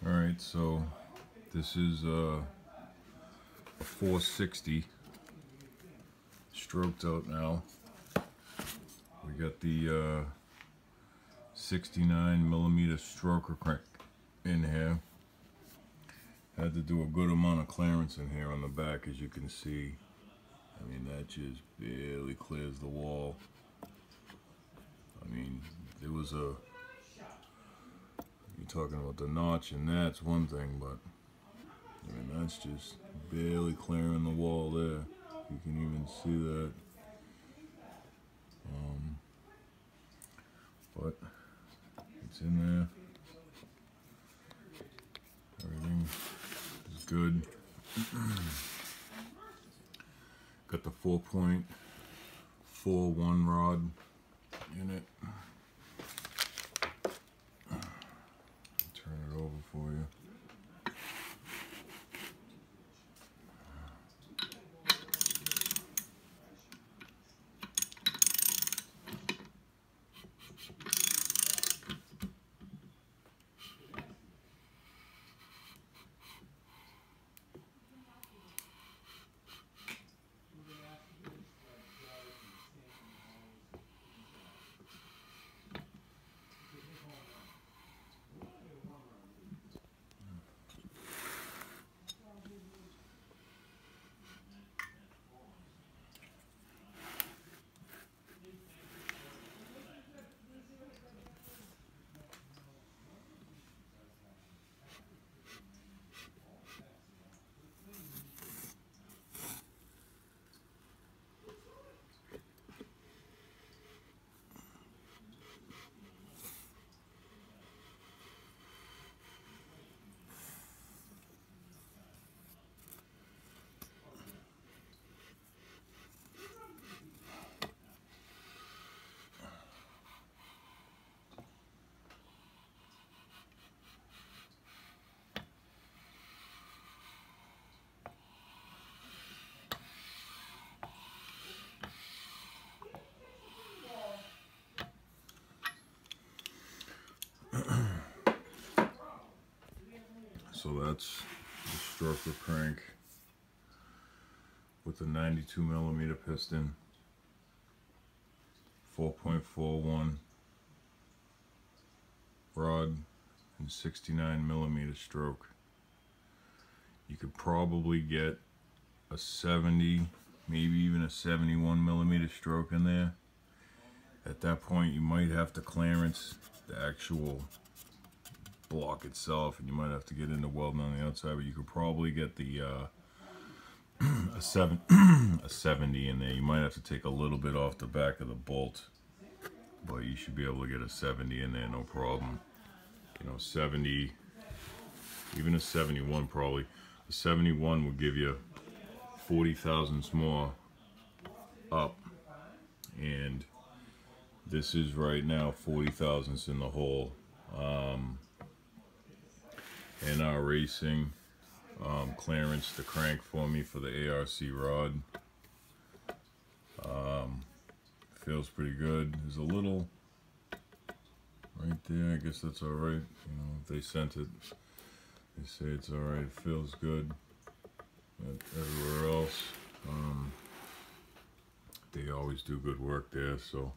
Alright, so this is a 460 stroked out now. We got the 69mm stroker crank in here. Had to do a good amount of clearance in here on the back, as you can see. I mean, that just barely clears the wall. I mean, there was a, you're talking about the notch, and that's one thing, but I mean, that's just barely clearing the wall there. You can even see that. But it's in there. Everything is good. Got the 4.41 rod in it. Turn it over for you. So that's the stroker crank with the 92mm piston, 4.41 rod, and 69mm stroke. You could probably get a 70, maybe even a 71mm stroke in there. At that point, you might have to clearance the actual block itself, and you might have to get into welding on the outside, but you could probably get the a 70 in there. You might have to take a little bit off the back of the bolt, but you should be able to get a 70 in there, no problem. You know, 70, even a 71 probably. A 71 will give you 40 thousandths more up, and this is right now 40 thousandths in the hole. And our racing clearance the crank for me for the ARC rod. Feels pretty good. There's a little right there. I guess that's all right. You know, if they sent it, they say it's all right. It feels good. But everywhere else, they always do good work there. So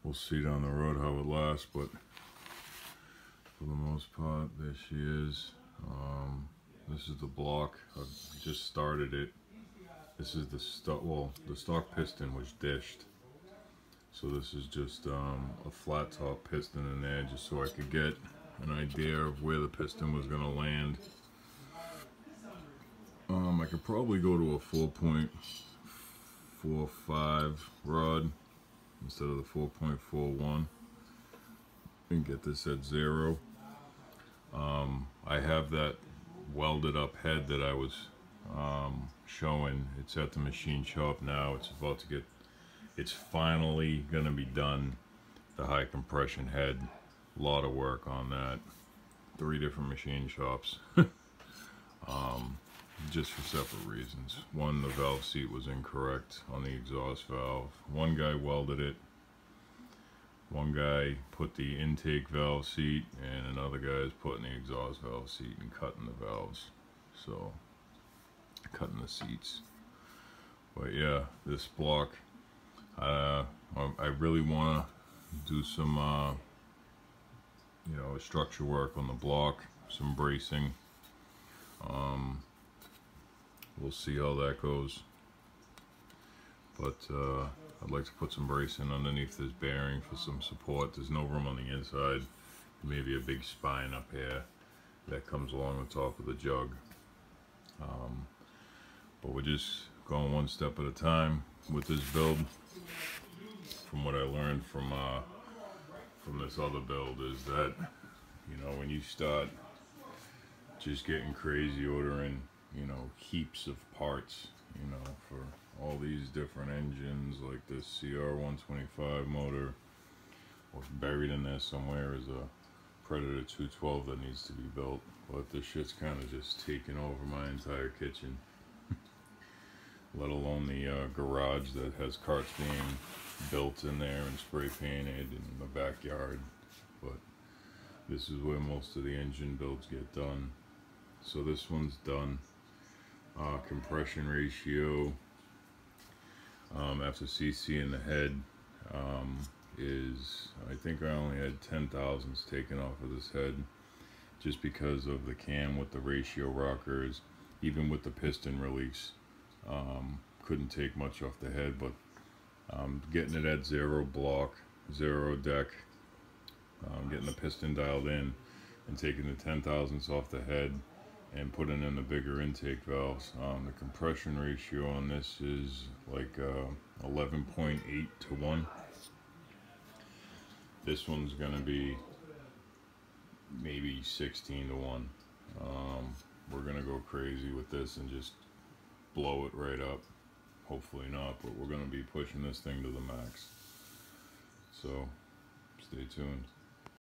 we'll see down the road how it lasts, but for the most part, there she is. This is the block. I've just started it. This is the stock. Well, the stock piston was dished, so this is just a flat top piston in there, just so I could get an idea of where the piston was going to land. I could probably go to a 4.45 rod instead of the 4.41 and get this at 0. I have that welded up head that I was showing. It's at the machine shop now. It's about to get, it's finally going to be done. The high compression head, a lot of work on that. 3 different machine shops. Just for separate reasons. One, the valve seat was incorrect on the exhaust valve. One guy welded it. One guy put the intake valve seat and another guy is putting the exhaust valve seat and cutting the valves. So, cutting the seats. But yeah, this block, I really want to do some, you know, structure work on the block, some bracing. We'll see how that goes. But I'd like to put some bracing underneath this bearing for some support. There's no room on the inside. Maybe a big spine up here that comes along the top of the jug. But we're just going one step at a time with this build. From what I learned from this other build is that, you know, when you start just getting crazy ordering, you know, heaps of parts, you know, for all these different engines, like this CR125 motor, or buried in there somewhere is a Predator 212 that needs to be built. But this shit's kind of just taking over my entire kitchen, let alone the garage that has carts being built in there and spray painted in the backyard. But this is where most of the engine builds get done. So this one's done. Compression ratio after CC in the head is, I think I only had 10 thousandths taken off of this head, just because of the cam with the ratio rockers. Even with the piston release, couldn't take much off the head, but getting it at 0 block, 0 deck, getting the piston dialed in and taking the 10 thousandths off the head and putting in the bigger intake valves. The compression ratio on this is like 11.8 to 1. This one's gonna be maybe 16 to 1. We're gonna go crazy with this and just blow it right up. Hopefully not, but we're gonna be pushing this thing to the max. So stay tuned.